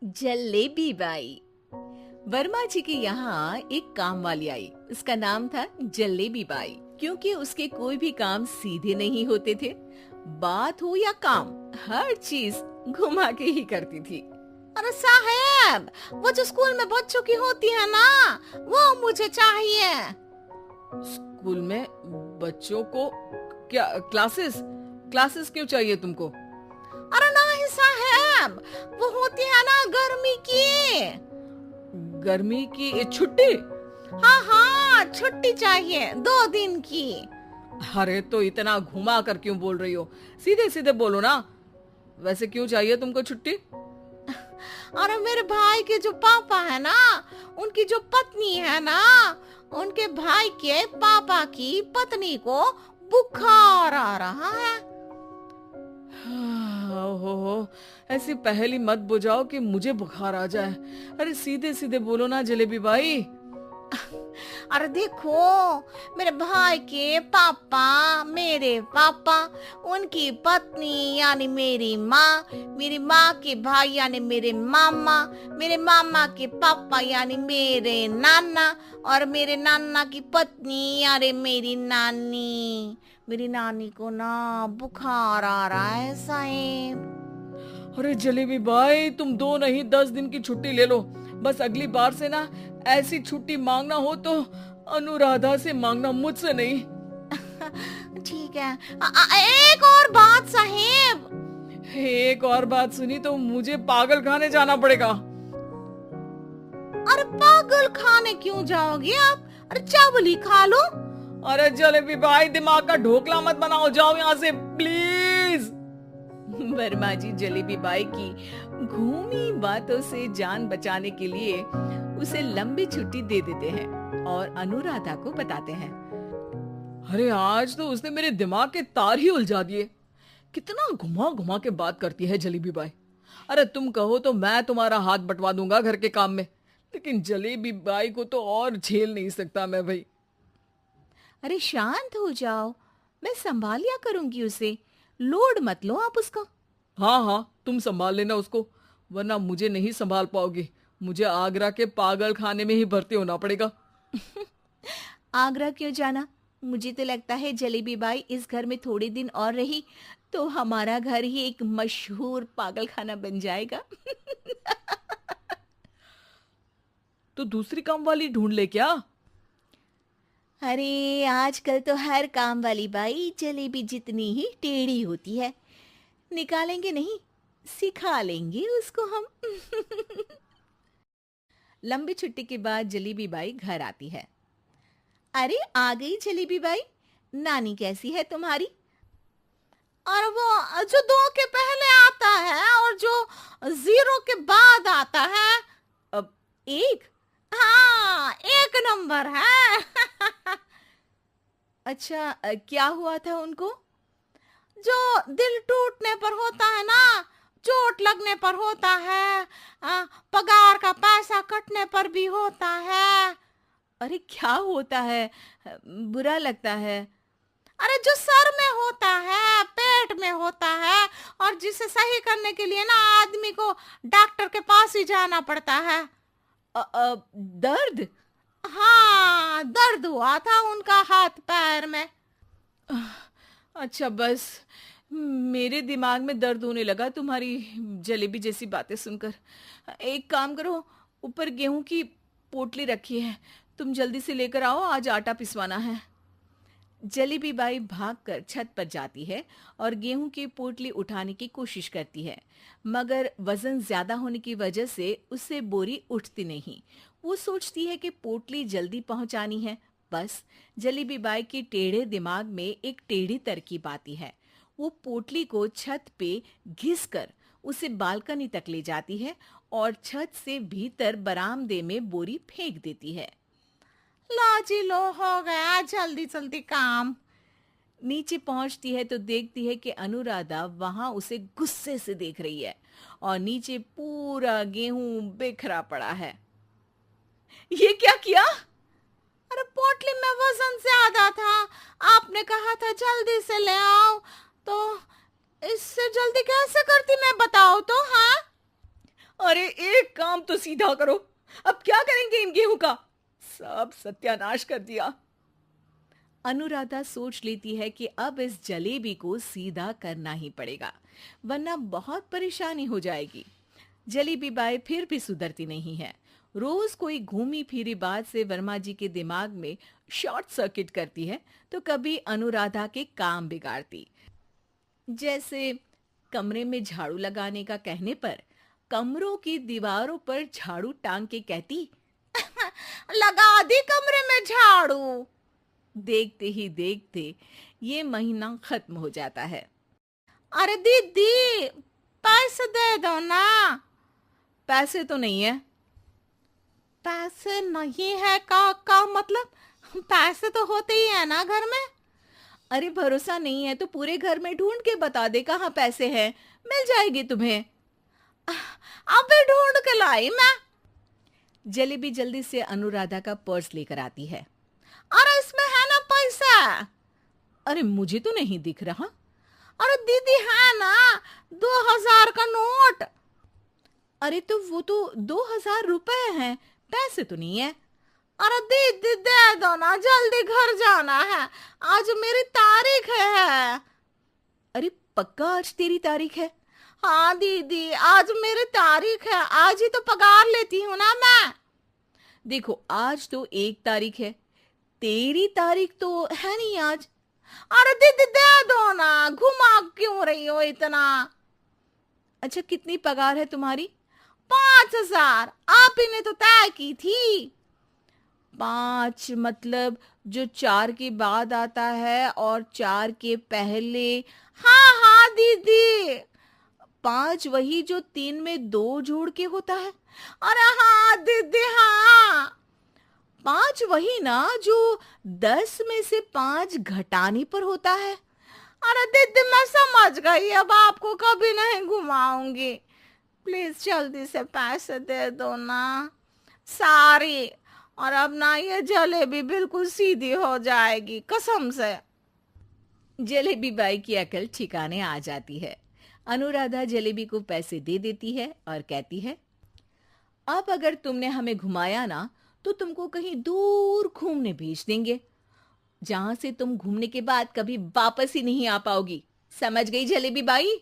Jalebi by. Verma जी के यहाँ एक काम वाली आई। उसका नाम था जलेबी बाई, क्योंकि उसके कोई भी काम सीधे नहीं होते थे। बात हो या काम, हर चीज घुमा के ही करती थी। अरे साहब, वो जो स्कूल में बच्चों की होती है ना, वो मुझे चाहिए। स्कूल में बच्चों को क्या क्लासेस क्लासेस क्यों चाहिए तुमको? अरे नहीं साहब, वो होती है ना गर्मी की। गर्मी की छुट्टी? हाँ हाँ, छुट्टी चाहिए 2 दिन की। अरे तो इतना घुमा कर क्यों बोल रही हो? सीधे सीधे बोलो ना। वैसे क्यों चाहिए तुमको छुट्टी? अरे मेरे भाई के जो पापा है ना, उनकी जो पत्नी है ना, उनके भाई के पापा की पत्नी को बुखार आ रहा है। हो ऐसी पहेली मत बुझाओ कि मुझे बुखार आ जाए। अरे सीधे सीधे बोलो ना जलेबी भाई। अरे देखो, मेरे भाई के पापा, मेरे पापा, उनकी पत्नी यानी मेरी माँ के भाई यानी मेरे मामा के पापा यानी मेरे नाना, और मेरे नाना की पत्नी यानी मेरी नानी को ना बुखार आ रहा है साहब। अरे जलेबी भाई, तुम 2 नहीं 10 दिन की छुट्टी ले लो। बस अगली बार से ना ऐसी छुट्टी मांगना हो तो अनुराधा से मांगना, मुझसे नहीं। ठीक है। एक और बात साहेब। एक और बात सुनी तो मुझे पागल खाने जाना पड़ेगा। अरे पागल खाने क्यों जाओगे आप? अरे चावल ही खा लो। अरे जलेबी भाई, दिमाग का ढोकला मत बनाओ, जाओ यहाँ से प्लीज। वर्मा जी जलेबी बाई की घूमी बातों से जान बचाने के लिए उसे लंबी छुट्टी दे देते हैं और अनुराधा को बताते हैं। अरे आज तो उसने मेरे दिमाग के तार ही उलझा दिए। कितना घुमा घुमा के बात करती है जलेबी बाई। अरे तुम कहो तो मैं तुम्हारा हाथ बंटवा दूंगा घर के काम में, लेकिन जलेबी बाई को तो और झेल नहीं सकता मैं भाई। अरे शांत हो जाओ, मैं संभाल लिया करूंगी उसे। लोड मत लो आप उसका। हाँ हाँ, तुम संभाल लेना उसको, वरना मुझे नहीं संभाल पाओगे। मुझे आगरा के पागल खाने में ही भर्ती होना पड़ेगा। आगरा क्यों जाना? मुझे तो लगता है जलेबी बाई इस घर में थोड़े दिन और रही तो हमारा घर ही एक मशहूर पागल खाना बन जाएगा। तो दूसरी काम वाली ढूंढ ले क्या? अरे आजकल तो हर काम वाली बाई जलेबी जितनी ही टेढ़ी होती है। निकालेंगे नहीं, सिखा लेंगे उसको हम। लंबी छुट्टी के बाद जलेबी बाई घर आती है। अरे आ गई जलेबी बाई, नानी कैसी है तुम्हारी? और वो जो 2 के पहले आता है और जो 0 के बाद आता है। अब 1? हाँ, 1 नंबर है। अच्छा, क्या हुआ था उनको? जो दिल टूटने पर होता है ना, चोट लगने पर होता है, पगार का पैसा कटने पर भी होता है। अरे क्या होता है? बुरा लगता है। अरे जो सर में होता है, पेट में होता है, और जिसे सही करने के लिए ना आदमी को डॉक्टर के पास ही जाना पड़ता है। दर्द? हाँ, दर्द हुआ था उनका हाथ पैर में। अच्छा बस, मेरे दिमाग में दर्द होने लगा तुम्हारी जलेबी जैसी बातें सुनकर। एक काम करो, ऊपर गेहूं की पोटली रखी है, तुम जल्दी से लेकर आओ, आज आटा पिसवाना है। जलेबी बाई भागकर छत पर जाती है और गेहूं की पोटली उठाने की कोशिश करती है, मगर वजन ज्यादा होने की वजह से उससे बोरी उठती नहीं। वो सोचती है कि पोटली जल्दी पहुंचानी है। बस जलेबी बाई के टेढ़े दिमाग में एक टेढ़ी तरकीब आती है। वो पोटली को छत पे घिसकर उसे बालकनी तक ले जाती है और छत से भीतर बरामदे में बोरी फेंक देती है। लो जी लो, हो गया जल्दी जल्दी काम। नीचे पहुंचती है तो देखती है कि अनुराधा वहां उसे गुस्से से देख रही है और नीचे पूरा गेहूं बिखरा पड़ा है। ये क्या किया? अरे पोटली में वजन ज्यादा था, आपने कहा था जल्दी से ले आओ, तो इससे जल्दी कैसे करती मैं बताओ तो। हाँ, अरे एक काम तो सीधा करो, अब क्या करेंगे इन गेहूं का? सब सत्यानाश कर दिया। अनुराधा सोच लेती है कि अब इस जलेबी को सीधा करना ही पड़ेगा, वरना बहुत परेशानी हो जाएगी। जलेबी बाई फिर भी सुधरती नहीं है। रोज कोई घूमी फिरी बात से वर्मा जी के दिमाग में शॉर्ट सर्किट करती है, तो कभी अनुराधा के काम बिगाड़ती। जैसे कमरे में झाड़ू लगाने का कहने पर कमरों की दीवारों पर झाड़ू टांग के कहती, लगा दी कमरे में झाड़ू। देखते ही देखते ये महीना खत्म हो जाता है। अरे दीदी, पैसे दे दो ना। पैसे तो नहीं है। पैसे नहीं है का मतलब? पैसे तो होते ही है ना घर में। अरे भरोसा नहीं है तो पूरे घर में ढूंढ के बता दे कहाँ पैसे हैं, मिल जाएगी तुम्हें। अबे ढूंढ के लाई मैं। जलेबी जल्दी से अनुराधा का पर्स लेकर आती है। अरे इसमें है ना पैसा। अरे मुझे तो नहीं दिख रहा। अरे दीदी है ना, 2000 का नोट। अरे तो वो तो 2000 रुपए हैं, पैसे तो नहीं है। अरे दीदी दे दो ना, जल्दी घर जाना है, आज मेरी तारीख है। अरे पक्का आज तेरी तारीख है? हाँ दीदी, आज मेरी तारीख है, आज ही तो पगार लेती हूँ ना मैं। देखो आज तो 1 तारीख है, तेरी तारीख तो है नहीं आज। अरे दीदी दे दो ना, घुमा क्यों रही हो इतना? अच्छा कितनी पगार है तुम्हारी? 5000, आप ही ने तो तय की थी। 5 मतलब जो 4 के बाद आता है और 4 के पहले। हाँ हाँ दीदी। 5 वही जो 3 में 2 जोड़ के होता है। अरे हाँ दीदी हाँ। 5 वही ना जो 10 में से 5 घटाने पर होता है। अरे दीदी मैं समझ गई, अब आपको कभी नहीं घुमाऊंगी। प्लीज जल्दी से पैसे दे दो ना, सारी। और अब ना ये जलेबी बिल्कुल सीधी हो जाएगी कसम से। जलेबी बाई की अकल ठिकाने आ जाती है। अनुराधा जलेबी को पैसे दे देती है और कहती है, अब अगर तुमने हमें घुमाया ना तो तुमको कहीं दूर घूमने भेज देंगे, जहां से तुम घूमने के बाद कभी वापस ही नहीं आ पाओगी। समझ गई जलेबी बाई?